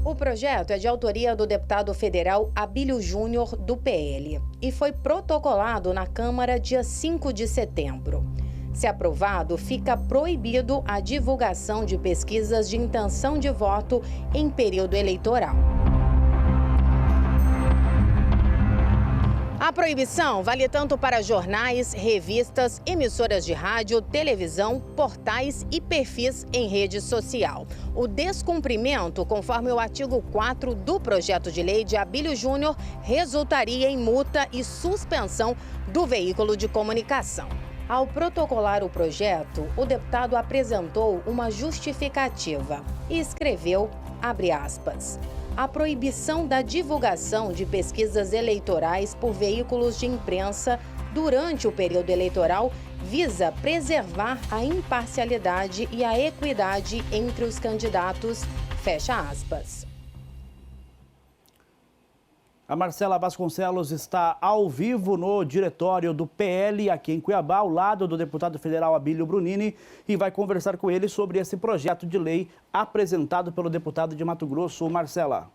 O projeto é de autoria do deputado federal Abílio Júnior, do PL, e foi protocolado na Câmara dia 5 de setembro. Se aprovado, fica proibido a divulgação de pesquisas de intenção de voto em período eleitoral. A proibição vale tanto para jornais, revistas, emissoras de rádio, televisão, portais e perfis em rede social. O descumprimento, conforme o artigo 4 do projeto de lei de Abílio Júnior, resultaria em multa e suspensão do veículo de comunicação. Ao protocolar o projeto, o deputado apresentou uma justificativa e escreveu, abre aspas, a proibição da divulgação de pesquisas eleitorais por veículos de imprensa durante o período eleitoral visa preservar a imparcialidade e a equidade entre os candidatos, fecha aspas. A Marcela Vasconcelos está ao vivo no diretório do PL aqui em Cuiabá, ao lado do deputado federal Abílio Brunini, e vai conversar com ele sobre esse projeto de lei apresentado pelo deputado de Mato Grosso, Marcela.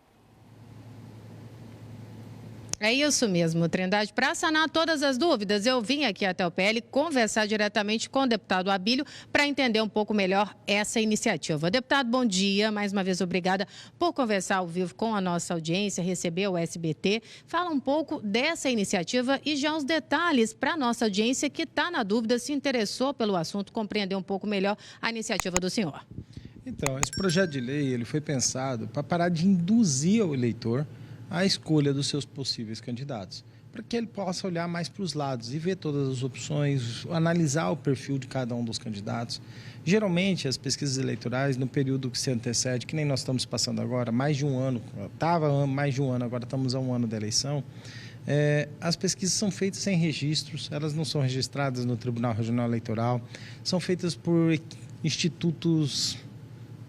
É isso mesmo, Trindade. Para sanar todas as dúvidas, eu vim aqui até o PL conversar diretamente com o deputado Abílio para entender um pouco melhor essa iniciativa. Deputado, bom dia. Mais uma vez, obrigada por conversar ao vivo com a nossa audiência, receber o SBT. Fala um pouco dessa iniciativa e já os detalhes para a nossa audiência que está na dúvida, se interessou pelo assunto, compreender um pouco melhor a iniciativa do senhor. Então, esse projeto de lei ele foi pensado para parar de induzir o eleitor a escolha dos seus possíveis candidatos, para que ele possa olhar mais para os lados e ver todas as opções, analisar o perfil de cada um dos candidatos. Geralmente, as pesquisas eleitorais, no período que se antecede, que nem nós estamos passando agora, mais de um ano, estava mais de um ano, agora estamos a um ano da eleição, as pesquisas são feitas sem registros, elas não são registradas no Tribunal Regional Eleitoral, são feitas por institutos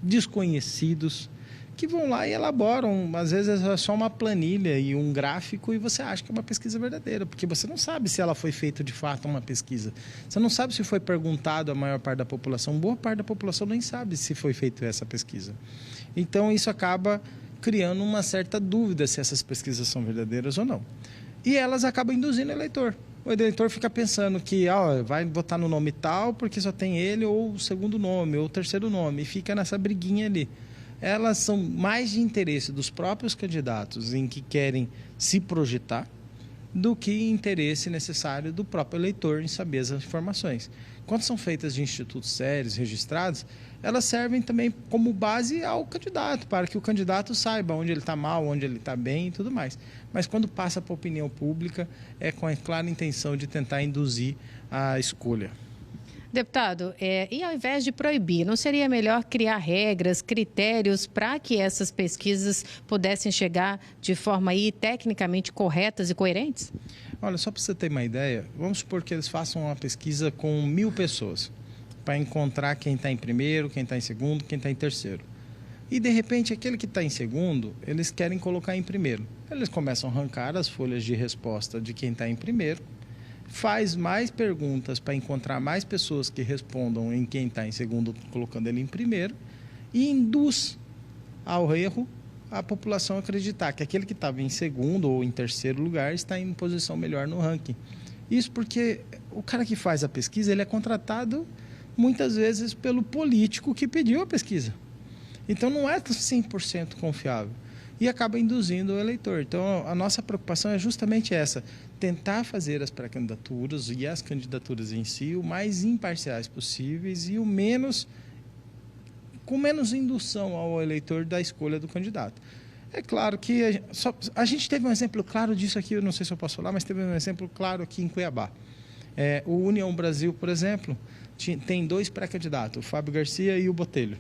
desconhecidos, que vão lá e elaboram, às vezes é só uma planilha e um gráfico e você acha que é uma pesquisa verdadeira, porque você não sabe se ela foi feita de fato uma pesquisa. Você não sabe se foi perguntado à maior parte da população, boa parte da população nem sabe se foi feita essa pesquisa. Então isso acaba criando uma certa dúvida se essas pesquisas são verdadeiras ou não. E elas acabam induzindo o eleitor. O eleitor fica pensando que vai votar no nome tal porque só tem ele ou o segundo nome ou o terceiro nome e fica nessa briguinha ali. Elas são mais de interesse dos próprios candidatos em que querem se projetar do que interesse necessário do próprio eleitor em saber as informações. Quando são feitas de institutos sérios, registrados, elas servem também como base ao candidato, para que o candidato saiba onde ele está mal, onde ele está bem e tudo mais. Mas quando passa para a opinião pública, é com a clara intenção de tentar induzir a escolha. Deputado, e ao invés de proibir, não seria melhor criar regras, critérios para que essas pesquisas pudessem chegar de forma aí tecnicamente corretas e coerentes? Olha, só para você ter uma ideia, vamos supor que eles façam uma pesquisa com 1.000 pessoas para encontrar quem está em primeiro, quem está em segundo, quem está em terceiro. E, de repente, aquele que está em segundo, eles querem colocar em primeiro. Eles começam a arrancar as folhas de resposta de quem está em primeiro, faz mais perguntas para encontrar mais pessoas que respondam em quem está em segundo, colocando ele em primeiro, e induz ao erro a população a acreditar que aquele que estava em segundo ou em terceiro lugar está em posição melhor no ranking. Isso porque o cara que faz a pesquisa ele é contratado muitas vezes pelo político que pediu a pesquisa. Então não é 100% confiável. E acaba induzindo o eleitor. Então, a nossa preocupação é justamente essa, tentar fazer as pré-candidaturas e as candidaturas em si o mais imparciais possíveis e com menos indução ao eleitor da escolha do candidato. É claro que a gente teve um exemplo claro disso aqui, eu não sei se eu posso falar, mas teve um exemplo claro aqui em Cuiabá. O União Brasil, por exemplo, tem 2 pré-candidatos, o Fábio Garcia e o Botelho.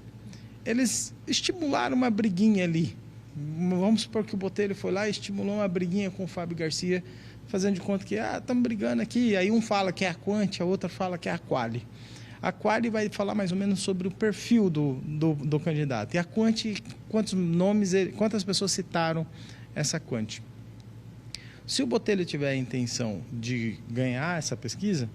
Eles estimularam uma briguinha ali. Vamos supor que o Botelho foi lá e estimulou uma briguinha com o Fábio Garcia, fazendo de conta que estamos brigando aqui. Aí um fala que é a Quanti, a outra fala que é a Quali. A Quali vai falar mais ou menos sobre o perfil do candidato. E a Quanti, quantas pessoas citaram essa Quanti. Se o Botelho tiver a intenção de ganhar essa pesquisa,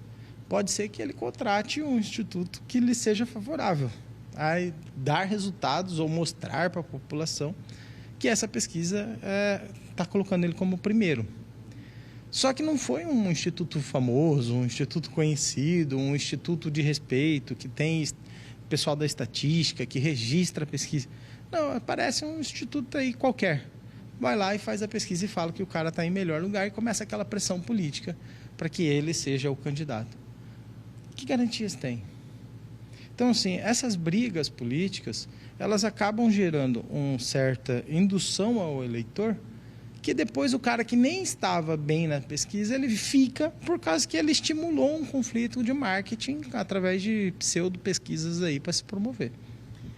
pode ser que ele contrate um instituto que lhe seja favorável a dar resultados ou mostrar para a população que essa pesquisa está colocando ele como primeiro. Só que não foi um instituto famoso, um instituto conhecido, um instituto de respeito, que tem pessoal da estatística, que registra a pesquisa. Não, parece um instituto aí qualquer. Vai lá e faz a pesquisa e fala que o cara está em melhor lugar e começa aquela pressão política para que ele seja o candidato. Que garantias tem? Então, assim, essas brigas políticas, elas acabam gerando uma certa indução ao eleitor, que depois o cara que nem estava bem na pesquisa, ele fica por causa que ele estimulou um conflito de marketing através de pseudo-pesquisas aí para se promover.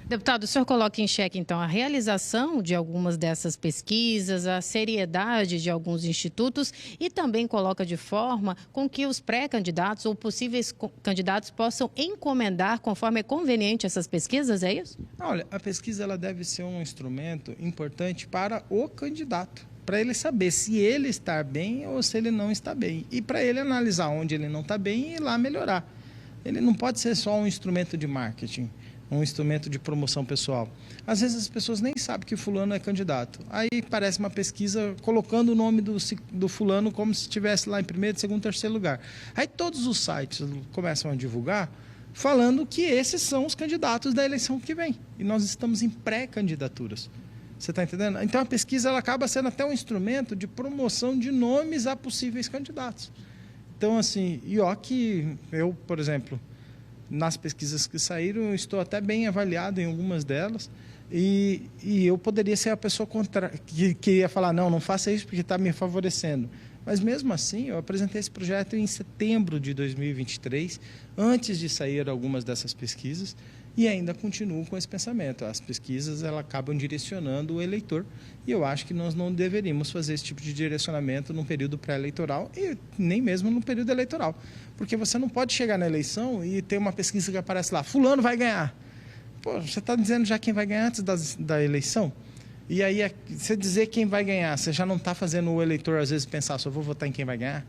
Deputado, o senhor coloca em xeque, então, a realização de algumas dessas pesquisas, a seriedade de alguns institutos e também coloca de forma com que os pré-candidatos ou possíveis candidatos possam encomendar conforme é conveniente essas pesquisas, é isso? Olha, a pesquisa ela deve ser um instrumento importante para o candidato, para ele saber se ele está bem ou se ele não está bem. E para ele analisar onde ele não está bem e ir lá melhorar. Ele não pode ser só um instrumento de marketing, um instrumento de promoção pessoal. Às vezes as pessoas nem sabem que fulano é candidato. Aí parece uma pesquisa colocando o nome do fulano como se estivesse lá em primeiro, segundo, terceiro lugar. Aí todos os sites começam a divulgar falando que esses são os candidatos da eleição que vem. E nós estamos em pré-candidaturas. Você está entendendo? Então a pesquisa ela acaba sendo até um instrumento de promoção de nomes a possíveis candidatos. Então, assim, e ó que eu, por exemplo, nas pesquisas que saíram, eu estou até bem avaliado em algumas delas, e eu poderia ser a pessoa que ia falar, não faça isso porque está me favorecendo. Mas mesmo assim, eu apresentei esse projeto em setembro de 2023, antes de sair algumas dessas pesquisas, e ainda continuo com esse pensamento. As pesquisas elas acabam direcionando o eleitor, e eu acho que nós não deveríamos fazer esse tipo de direcionamento num período pré-eleitoral e nem mesmo no período eleitoral. Porque você não pode chegar na eleição e ter uma pesquisa que aparece lá, fulano vai ganhar. Pô, você está dizendo já quem vai ganhar antes da eleição? E aí, você dizer quem vai ganhar, você já não está fazendo o eleitor, às vezes, pensar, só vou votar em quem vai ganhar?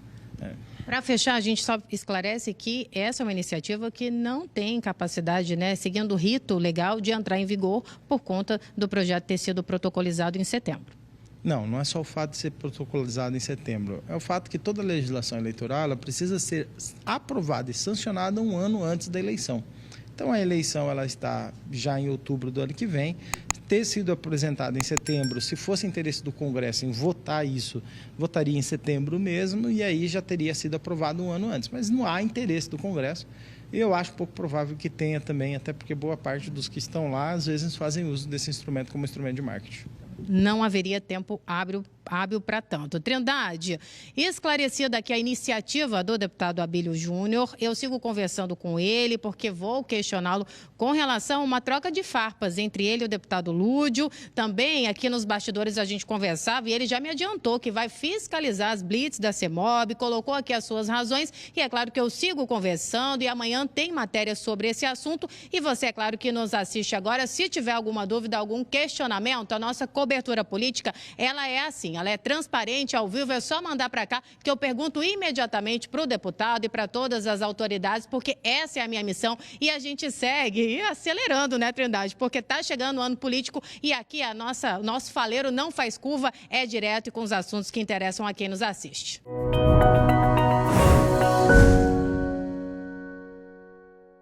Para fechar, a gente só esclarece que essa é uma iniciativa que não tem capacidade, seguindo o rito legal, de entrar em vigor por conta do projeto ter sido protocolizado em setembro. Não é só o fato de ser protocolizado em setembro. É o fato que toda legislação eleitoral ela precisa ser aprovada e sancionada um ano antes da eleição. Então, a eleição ela está já em outubro do ano que vem. Ter sido apresentada em setembro, se fosse interesse do Congresso em votar isso, votaria em setembro mesmo, e aí já teria sido aprovado um ano antes. Mas não há interesse do Congresso, e eu acho pouco provável que tenha também, até porque boa parte dos que estão lá, às vezes, fazem uso desse instrumento como instrumento de marketing. Não haveria tempo hábil para tanto. Trindade, esclarecida aqui a iniciativa do deputado Abílio Júnior, eu sigo conversando com ele porque vou questioná-lo com relação a uma troca de farpas entre ele e o deputado Lúdio. Também aqui nos bastidores a gente conversava e ele já me adiantou que vai fiscalizar as blitz da CEMOB, colocou aqui as suas razões e é claro que eu sigo conversando e amanhã tem matéria sobre esse assunto e você, é claro, que nos assiste agora, se tiver alguma dúvida, algum questionamento, a nossa cobertura política, ela é assim, ela é transparente, ao vivo, é só mandar para cá, que eu pergunto imediatamente para o deputado e para todas as autoridades, porque essa é a minha missão e a gente segue acelerando, né, Trindade? Porque está chegando o ano político e aqui o nosso faleiro não faz curva, é direto e com os assuntos que interessam a quem nos assiste.